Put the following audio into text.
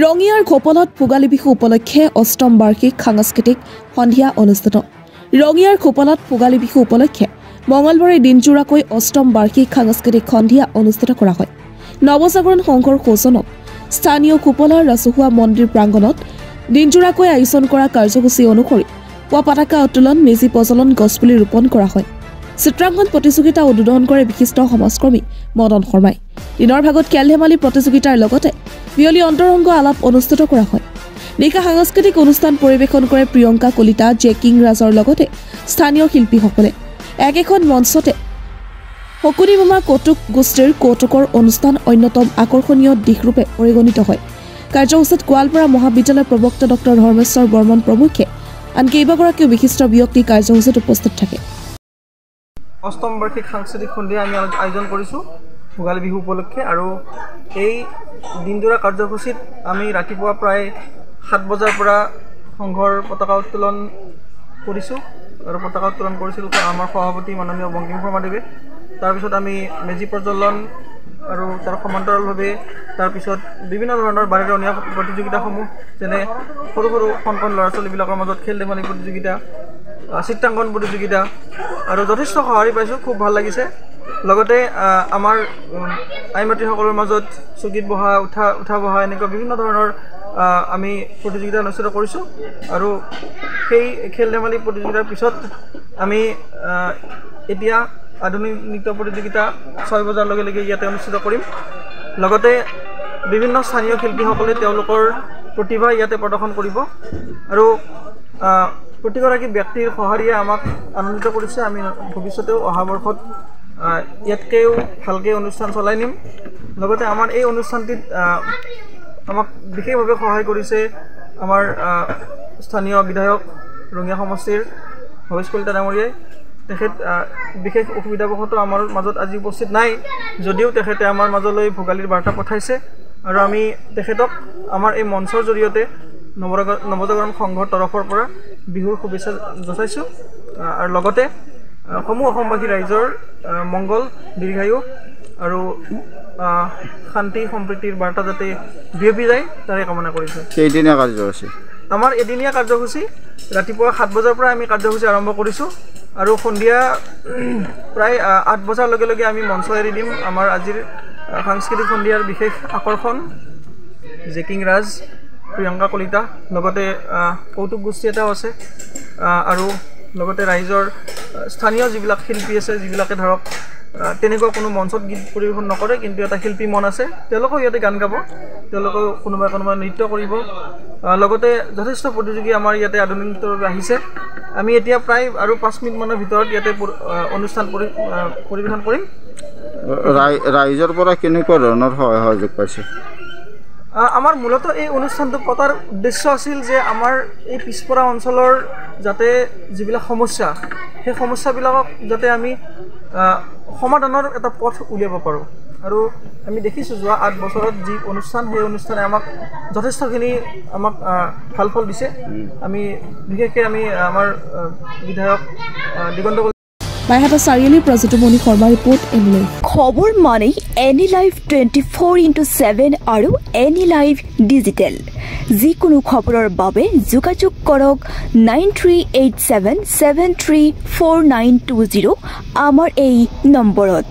ৰঙিয়াৰ খোপলত ভোগালী বিহু উপলক্ষে অষ্টম বাৰ্ষিক সাংস্কৃতিক সন্ধিয়া অনুষ্ঠিত। ৰঙিয়াৰ খোপলত ভোগালী বিহু উপলক্ষে মঙলবাৰে দিনজোৰাকৈ অষ্টম বাৰ্ষিক সাংস্কৃতিক সন্ধিয়া অনুষ্ঠিত কৰা হয়। নৱজাগৰণ সংঘৰ সৌজন্যত স্থানীয় খোপলাৰ ৰাজহুৱা মন্দিৰ প্ৰাংগণত দিনজোৰাকৈ আয়োজন কৰা কাৰ্যসূচী অনুসৰি পুৱা পতাকা উত্তোলন, মেজি প্ৰজ্বলন, গছপুলি ৰোপণ কৰা হয়। চিত্ৰাংকন প্ৰতিযোগিতা উদ্বোধন কৰে বিশিষ্ট সমাজকৰ্মী মদন শৰ্মাই। দিনৰ ভাগত খেল ধেমালি প্ৰতিযোগিতাৰ লগতে বিয়লি অন্তৰংগ আলাপ অনুষ্ঠিত কৰা হয়। নিশা সাংস্কৃতিক অনুষ্ঠান পৰিৱেশন কৰে প্ৰিয়ংকা কলিতা, জেকিং ৰাজৰ লগতে স্থানীয় শিল্পীসকলে। একেখন মঞ্চতে শকুনি মামা কৌতুক গোষ্ঠীৰ কৌতুকৰ অনুষ্ঠান অন্যতম আকৰ্ষণীয় দিশৰূপে পৰিগণিত হয়। কাৰ্যসূচীত গোৱালপাৰা মহাবিদ্যালয়ৰ প্ৰবক্তা ডক্টৰ ধৰ্মেশ্বৰ বৰ্মন প্ৰমুখ্যে আন কেইবাগৰাকীও বিশিষ্ট ব্যক্তি কাৰ্যসূচীত উপস্থিত থাকে। অষ্টম বাৰ্ষিক সাংস্কৃতিক সন্ধিয়া আমি আয়োজন কৰিছোঁ ভোগালী বিহু উপলক্ষে। আৰু এই দিনজোৰা কাৰ্যসূচীত আমি ৰাতিপুৱা প্ৰায় 7 বজাৰ পৰা সংঘৰ পতাকা উত্তোলন কৰিছোঁ আৰু পতাকা উত্তোলন কৰিছিল আমাৰ সভাপতি মাননীয় বংকিম শৰ্মাদেৱে। তাৰপিছত আমি মেজি প্ৰজ্বলন আৰু তাৰ সমান্তৰালভাৱে তাৰপিছত বিভিন্ন ধৰণৰ বাৰেৰহণীয়া প্ৰতিযোগিতাসমূহ, যেনে সৰু সৰু কণ ল'ৰা ছোৱালীবিলাকৰ মাজত খেল ধেমালি প্ৰতিযোগিতা, চিত্ৰাংকন প্ৰতিযোগিতা, আৰু যথেষ্ট সঁহাৰি পাইছোঁ, খুব ভাল লাগিছে। লগতে আমাৰ আই মাতৃসকলৰ মাজত চকীত বহা, উঠা বহা, এনেকুৱা বিভিন্ন ধৰণৰ আমি প্ৰতিযোগিতা অনুষ্ঠিত কৰিছোঁ। আৰু সেই খেল ধেমালি প্ৰতিযোগিতাৰ পিছত আমি এতিয়া আধুনিক নৃত্য প্ৰতিযোগিতা 6 বজাৰ লগে লগে ইয়াতে অনুষ্ঠিত কৰিম। লগতে বিভিন্ন স্থানীয় শিল্পীসকলে তেওঁলোকৰ প্ৰতিভা ইয়াতে প্ৰদৰ্শন কৰিব। আৰু প্ৰতিগৰাকী ব্যক্তিৰ সঁহাৰিয়ে আমাক আনন্দিত কৰিছে। আমি ভৱিষ্যতেও অহা বৰ্ষত ইয়াতকৈও ভালকৈ অনুষ্ঠান চলাই নিম। লগতে আমাৰ এই অনুষ্ঠানটিত আমাক বিশেষভাৱে সহায় কৰিছে আমাৰ স্থানীয় বিধায়ক ৰঙিয়া সমষ্টিৰ ভৱেশ কলিতা ডাঙৰীয়াই। তেখেত বিশেষ অসুবিধাবশতঃ আমাৰ মাজত আজি উপস্থিত নাই, যদিও তেখেতে আমাৰ মাজলৈ ভোগালীৰ বাৰ্তা পঠাইছে। আৰু আমি তেখেতক আমাৰ এই মঞ্চৰ জৰিয়তে নৱজাগৰণ সংঘৰ তৰফৰ পৰা বিহুৰ শুভেচ্ছা জনাইছোঁ। আৰু লগতে সমূহ অসমবাসী ৰাইজৰ মংগল, দীৰ্ঘায়ু আৰু শান্তি সম্প্ৰীতিৰ বাৰ্তা যাতে বিয়পি যায় তাৰে কামনা কৰিছোঁ। কেইদিনীয়া কাৰ্যসূচী? আমাৰ এদিনীয়া কাৰ্যসূচী। ৰাতিপুৱা 7 বজাৰ পৰা আমি কাৰ্যসূচী আৰম্ভ কৰিছোঁ আৰু সন্ধিয়া প্ৰায় 8 বজাৰ লগে লগে আমি মঞ্চ এৰি দিম। আমাৰ আজিৰ সাংস্কৃতিক সন্ধিয়াৰ বিশেষ আকৰ্ষণ জেকিং ৰাজ, প্ৰিয়ংকা কলিতা, লগতে কৌতুক গোষ্ঠী এটাও আছে। আৰু লগতে ৰাইজৰ স্থানীয় যিবিলাক শিল্পী আছে, যিবিলাকে ধৰক তেনেকুৱা কোনো মঞ্চত গীত পৰিৱেশন নকৰে, কিন্তু এটা শিল্পী মন আছে, তেওঁলোকেও ইয়াতে গান গাব, তেওঁলোকেও কোনোবাই নৃত্য কৰিব। লগতে যথেষ্ট প্ৰতিযোগী আমাৰ ইয়াতে আধুনিক নৃত্যৰ বাবে আহিছে। আমি এতিয়া প্ৰায় আৰু 5 মিনিটমানৰ ভিতৰত ইয়াতে অনুষ্ঠান পৰিৱেশন কৰিম। ৰাইজৰ পৰা কেনেকুৱা ধৰণৰ সহায় সহযোগ পাইছে? আমাৰ মূলতঃ এই অনুষ্ঠানটো পতাৰ উদ্দেশ্য আছিল যে আমাৰ এই পিছপৰা অঞ্চলৰ যাতে যিবিলাক সমস্যা, সেই সমস্যাবিলাকক যাতে আমি সমাধানৰ এটা পথ উলিয়াব পাৰোঁ। আৰু আমি দেখিছোঁ যোৱা 8 বছৰত যি অনুষ্ঠান, সেই অনুষ্ঠানে আমাক যথেষ্টখিনি ভাল ফল দিছে। আমি বিশেষকৈ আমাৰ বিধায়ক দিগন্ত বাইহাটা চাৰিআলিৰ পৰা Jadumoni Sharma report, ANI live. খবৰ মানেই এনি লাইভ 24x7 আৰু এনি লাইভ ডিজিটেল। যিকোনো খবৰৰ বাবে যোগাযোগ কৰক 9387734920 আমাৰ এই নম্বৰত।